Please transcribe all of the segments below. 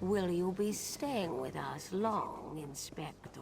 Will you be staying with us long, Inspector?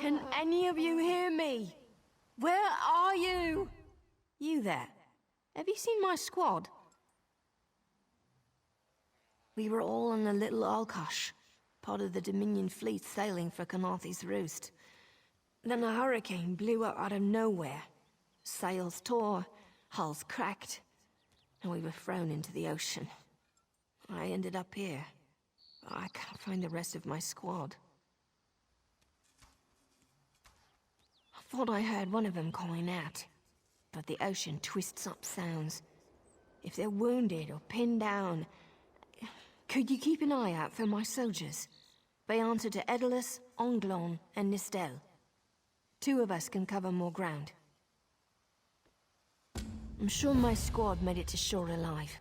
Can any of you hear me? Where are you? You there. Have you seen my squad? We were all on a little Alkosh, part of the Dominion fleet sailing for Khenarthis Roost. Then a hurricane blew up out of nowhere. Sails tore, hulls cracked, and we were thrown into the ocean. I ended up here. I can't find the rest of my squad. I thought I heard one of them calling out, but the ocean twists up sounds. If they're wounded or pinned down, could you keep an eye out for my soldiers? They answer to Edalus, Onglon, and Nistel. 2 of us can cover more ground. I'm sure my squad made it to shore alive.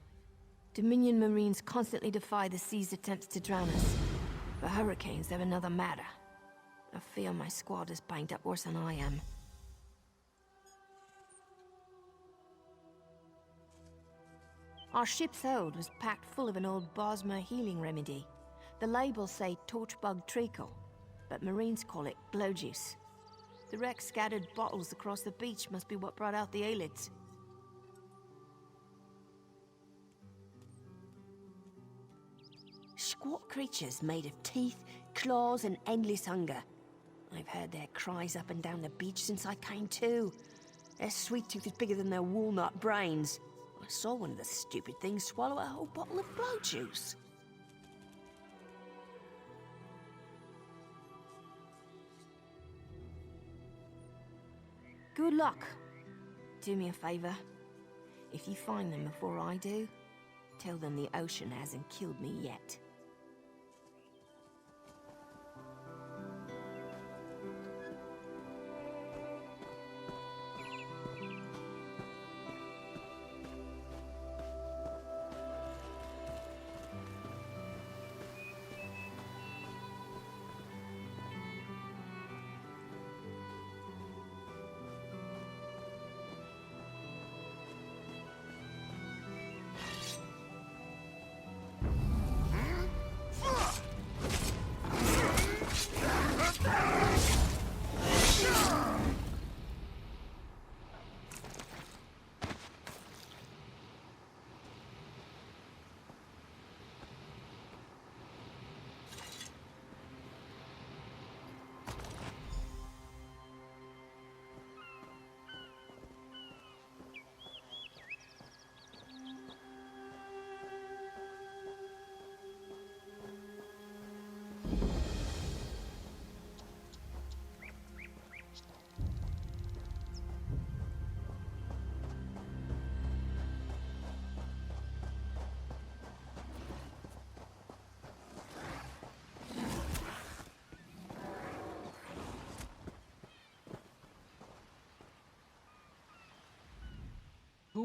Dominion Marines constantly defy the sea's attempts to drown us. The hurricanes, they're another matter. I fear my squad is banged up worse than I am. Our ship's hold was packed full of an old Bosmer healing remedy. The labels say torchbug treacle, but Marines call it glow juice. The wreck scattered bottles across the beach must be what brought out the aelids. Squat creatures made of teeth, claws, and endless hunger. I've heard their cries up and down the beach since I came to. Their sweet tooth is bigger than their walnut brains. I saw one of the stupid things swallow a whole bottle of blow juice. Good luck. Do me a favor. If you find them before I do, tell them the ocean hasn't killed me yet.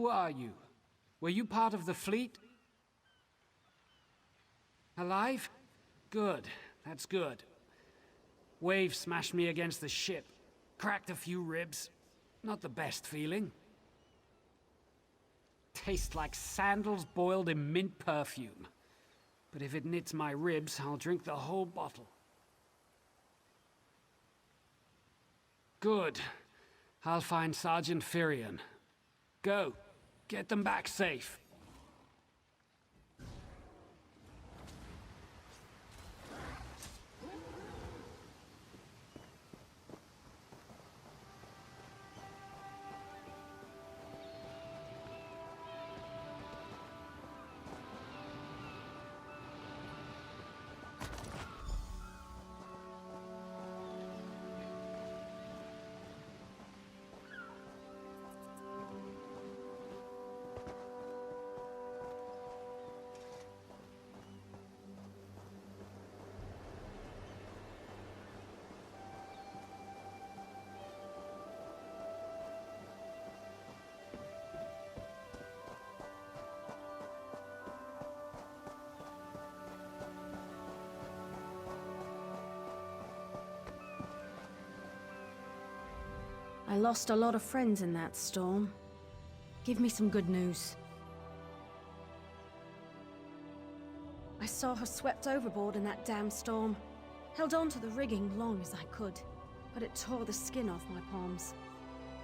Who are you? Were you part of the fleet? Alive? Good. That's good. Wave smashed me against the ship. Cracked a few ribs. Not the best feeling. Tastes like sandals boiled in mint perfume. But if it knits my ribs, I'll drink the whole bottle. Good. I'll find Sergeant Firion. Go. Get them back safe. I lost a lot of friends in that storm. Give me some good news. I saw her swept overboard in that damn storm. Held on to the rigging long as I could, but it tore the skin off my palms.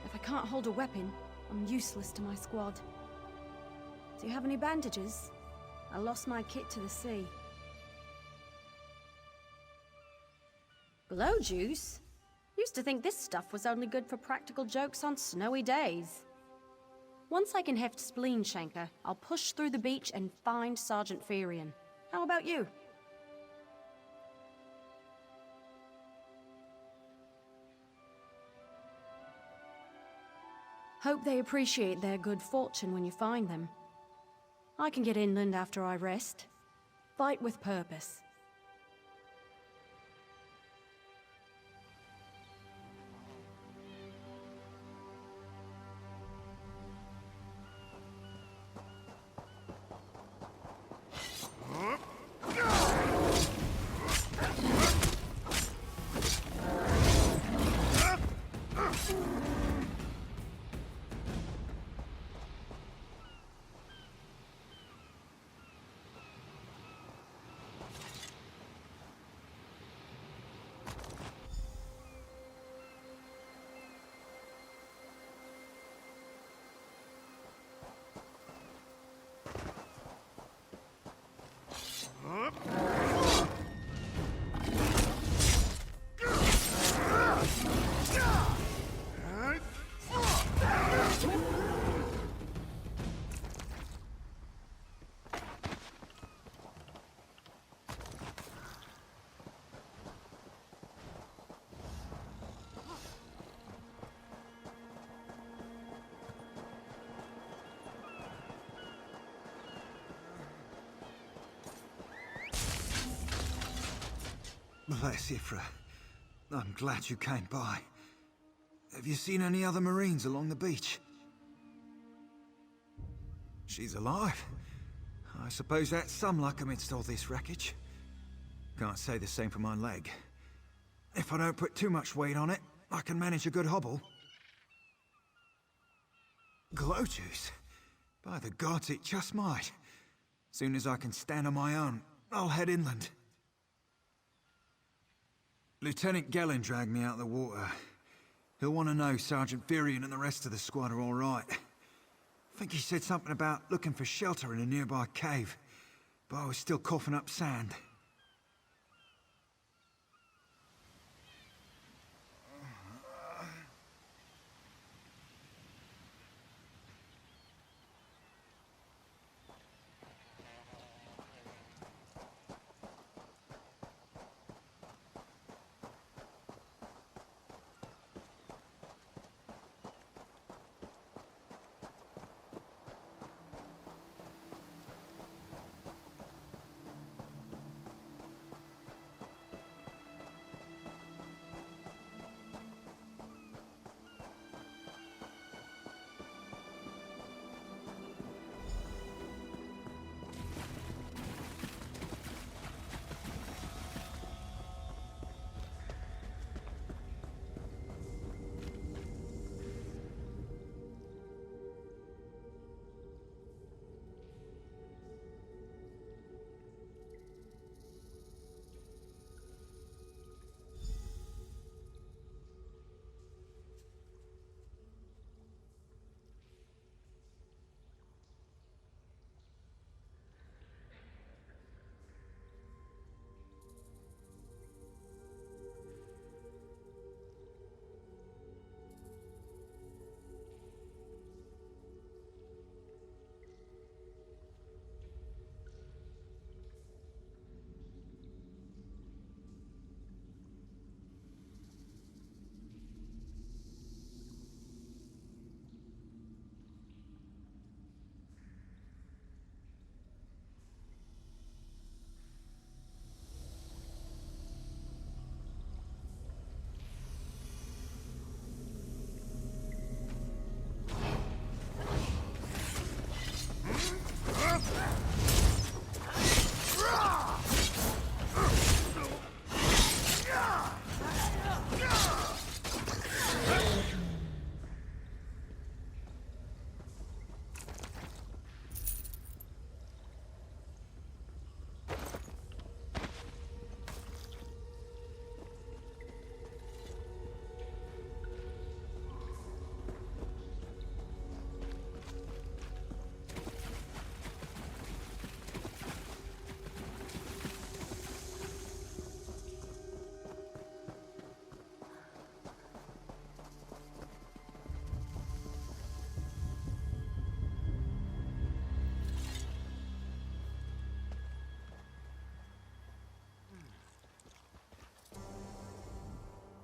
If I can't hold a weapon, I'm useless to my squad. Do you have any bandages? I lost my kit to the sea. Glow juice? Used to think this stuff was only good for practical jokes on snowy days. Once I can heft Spleen Shanker, I'll push through the beach and find Sergeant Firion. How about you? Hope they appreciate their good fortune when you find them. I can get inland after I rest. Fight with purpose. Bless Ifra. I'm glad you came by. Have you seen any other Marines along the beach? She's alive. I suppose that's some luck amidst all this wreckage. Can't say the same for my leg. If I don't put too much weight on it, I can manage a good hobble. Glow juice? By the gods, it just might. Soon as I can stand on my own, I'll head inland. Lieutenant Gellin dragged me out of the water. He'll want to know Sergeant Firion and the rest of the squad are all right. I think he said something about looking for shelter in a nearby cave, but I was still coughing up sand.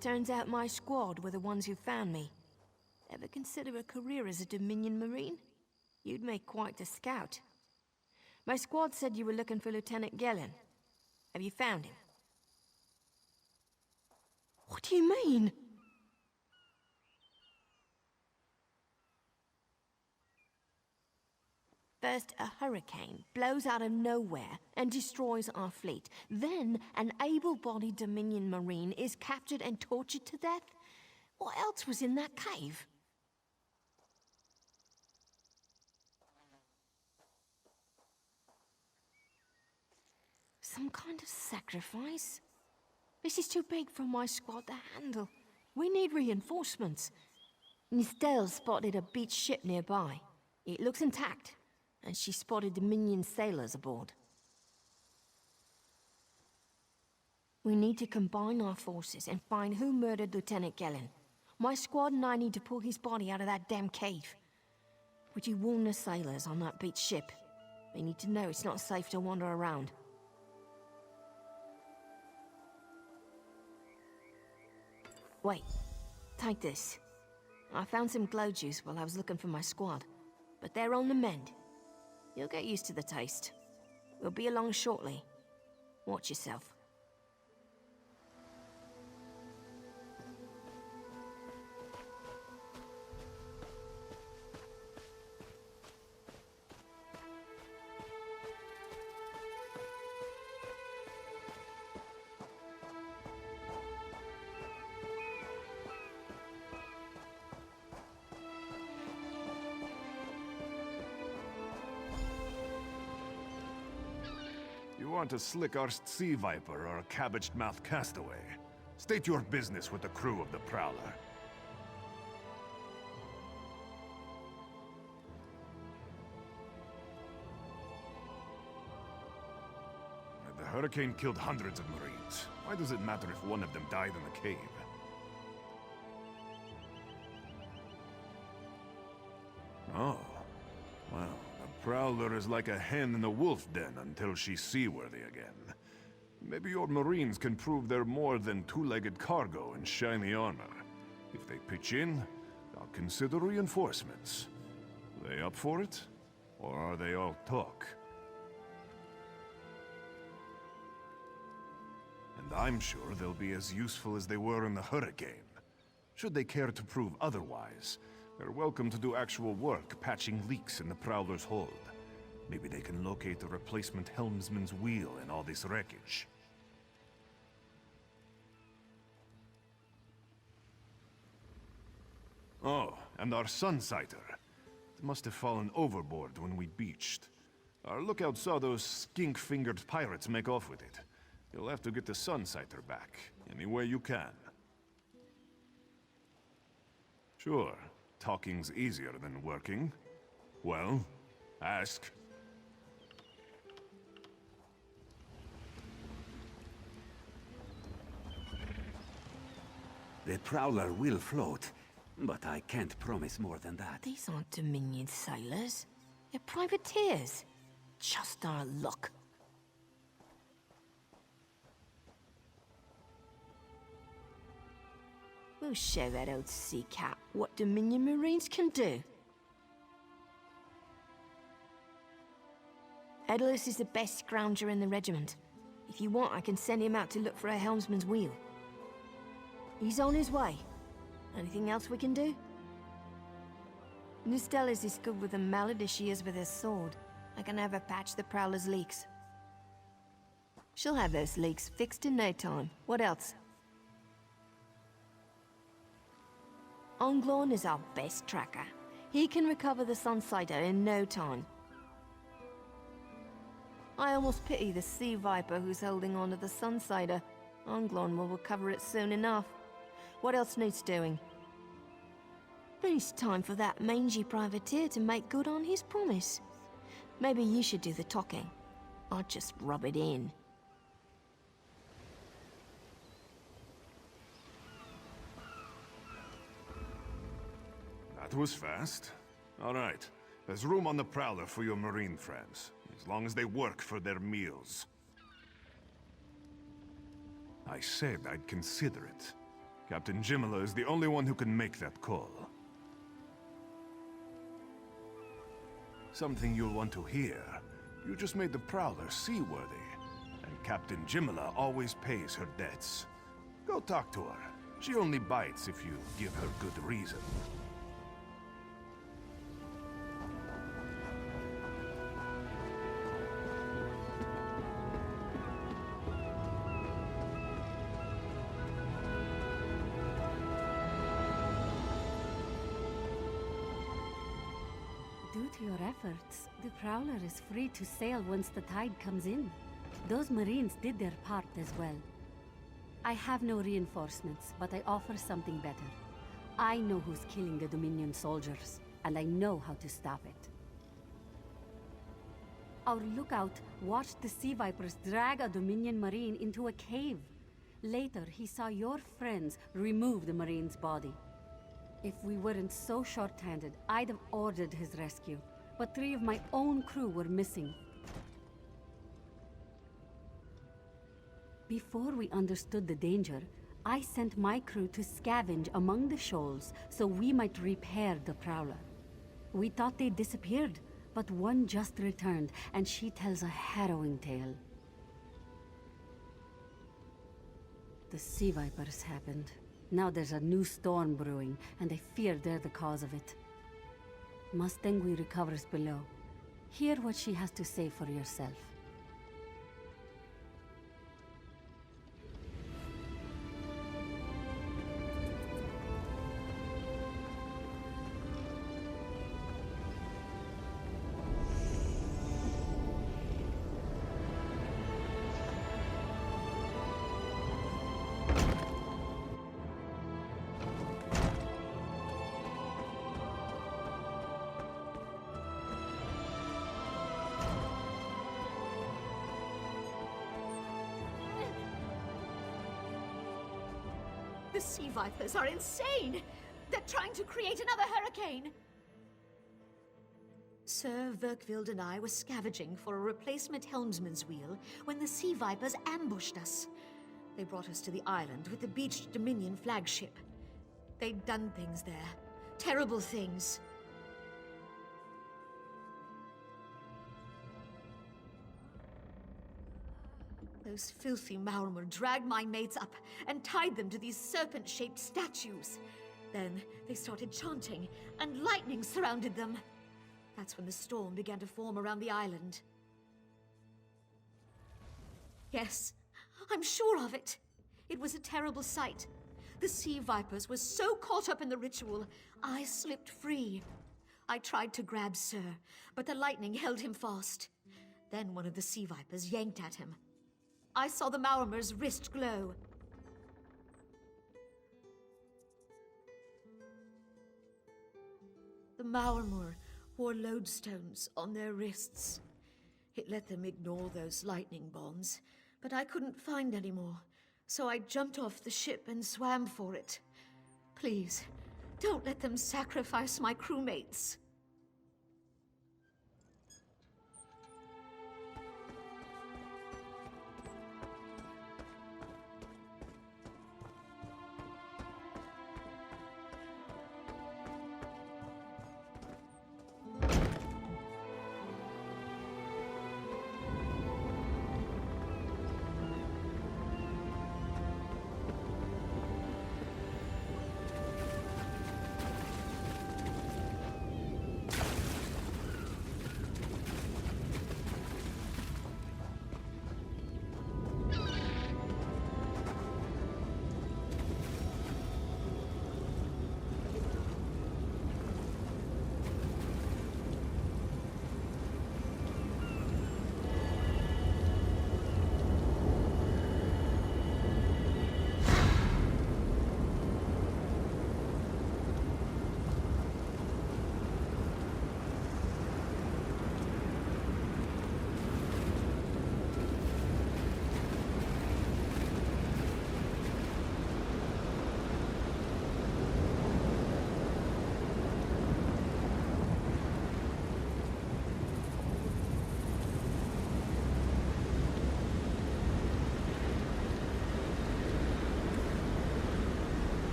Turns out my squad were the ones who found me. Ever consider a career as a Dominion Marine? You'd make quite a scout. My squad said you were looking for Lieutenant Gellin. Have you found him? What do you mean? First, a hurricane blows out of nowhere and destroys our fleet. Then, an able-bodied Dominion Marine is captured and tortured to death? What else was in that cave? Some kind of sacrifice? This is too big for my squad to handle. We need reinforcements. Nistel spotted a beached ship nearby. It looks intact, and she spotted Dominion sailors aboard. We need to combine our forces and find who murdered Lieutenant Gellin. My squad and I need to pull his body out of that damn cave. Would you warn the sailors on that beached ship? They need to know it's not safe to wander around. Wait, take this. I found some glow juice while I was looking for my squad, but they're on the mend. You'll get used to the taste. We'll be along shortly. Watch yourself. You want a slick-arsed sea viper or a cabbage-mouthed castaway? State your business with the crew of the Prowler. The hurricane killed hundreds of Marines. Why does it matter if one of them died in the cave? Oh. Well, the Prowler is like a hen in a wolf den until she's seaworthy again. Maybe your Marines can prove they're more than two-legged cargo in shiny armor. If they pitch in, I'll consider reinforcements. They up for it? Or are they all talk? And I'm sure they'll be as useful as they were in the hurricane. Should they care to prove otherwise, they're welcome to do actual work patching leaks in the Prowler's hold. Maybe they can locate a replacement helmsman's wheel in all this wreckage. Oh, and our Sunsighter. It must have fallen overboard when we beached. Our lookout saw those skink-fingered pirates make off with it. You'll have to get the Sunsighter back, any way you can. Sure, talking's easier than working. Well, ask. The Prowler will float, but I can't promise more than that. These aren't Dominion sailors. They're privateers. Just our luck. We'll show that old sea cat what Dominion Marines can do. Edalus is the best scrounger in the regiment. If you want, I can send him out to look for a helmsman's wheel. He's on his way. Anything else we can do? Nistel is as good with a mallet as she is with her sword. I can have her patch the Prowler's leaks. She'll have those leaks fixed in no time. What else? Onglorn is our best tracker. He can recover the Sunsighter in no time. I almost pity the Sea Viper who's holding on to the Sunsighter. Onglorn will recover it soon enough. What else needs doing? It's time for that mangy privateer to make good on his promise. Maybe you should do the talking. I'll just rub it in. That was fast. All right. There's room on the Prowler for your Marine friends, as long as they work for their meals. I said I'd consider it. Captain Jamila is the only one who can make that call. Something you'll want to hear. You just made the Prowler seaworthy. And Captain Jamila always pays her debts. Go talk to her. She only bites if you give her good reason. Due to your efforts, the Prowler is free to sail once the tide comes in. Those Marines did their part as well. I have no reinforcements, but I offer something better. I know who's killing the Dominion soldiers, and I know how to stop it. Our lookout watched the Sea Vipers drag a Dominion Marine into a cave. Later, he saw your friends remove the Marine's body. If we weren't so short-handed, I'd have ordered his rescue. But 3 of my own crew were missing. Before we understood the danger, I sent my crew to scavenge among the shoals so we might repair the Prowler. We thought they disappeared, but one just returned, and she tells a harrowing tale. The Sea Vipers happened. Now there's a new storm brewing, and I fear they're the cause of it. Mustangui recovers below. Hear what she has to say for yourself. The Sea Vipers are insane! They're trying to create another hurricane! Sir Verkvild and I were scavenging for a replacement helmsman's wheel when the Sea Vipers ambushed us. They brought us to the island with the beached Dominion flagship. They'd done things there. Terrible things. Those filthy Maormer dragged my mates up and tied them to these serpent-shaped statues. Then they started chanting, and lightning surrounded them. That's when the storm began to form around the island. Yes, I'm sure of it. It was a terrible sight. The Sea Vipers were so caught up in the ritual, I slipped free. I tried to grab Sir, but the lightning held him fast. Then one of the Sea Vipers yanked at him. I saw the Maormer's wrist glow. The Maormer wore lodestones on their wrists. It let them ignore those lightning bombs, but I couldn't find any more, so I jumped off the ship and swam for it. Please, don't let them sacrifice my crewmates.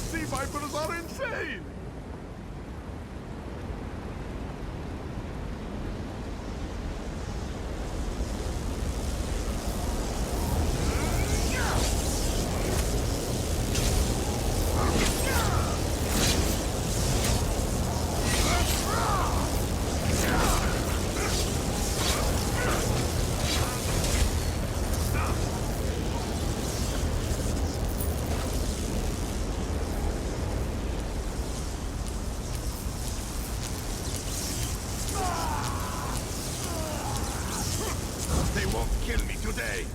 sea vipers are insane! They won't kill me today!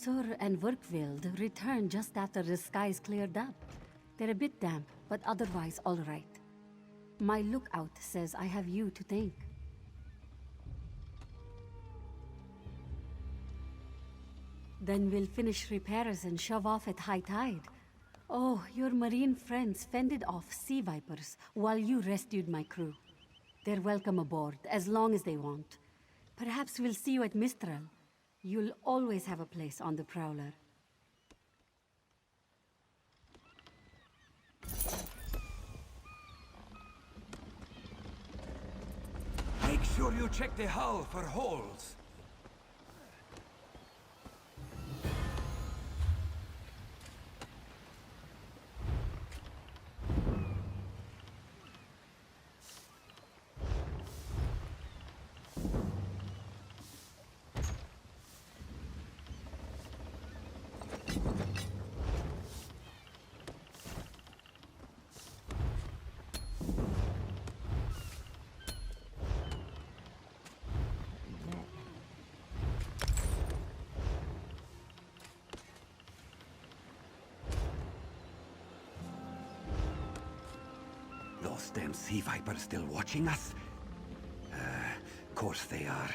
Sur and Verkvild returned just after the skies cleared up. They're a bit damp, but otherwise all right. My lookout says I have you to thank. Then we'll finish repairs and shove off at high tide. Oh, your marine friends fended off sea vipers while you rescued my crew. They're welcome aboard, as long as they want. Perhaps we'll see you at Mistral. You'll always have a place on the Prowler. Make sure you check the hull for holes. Those damn sea vipers still watching us? Course they are.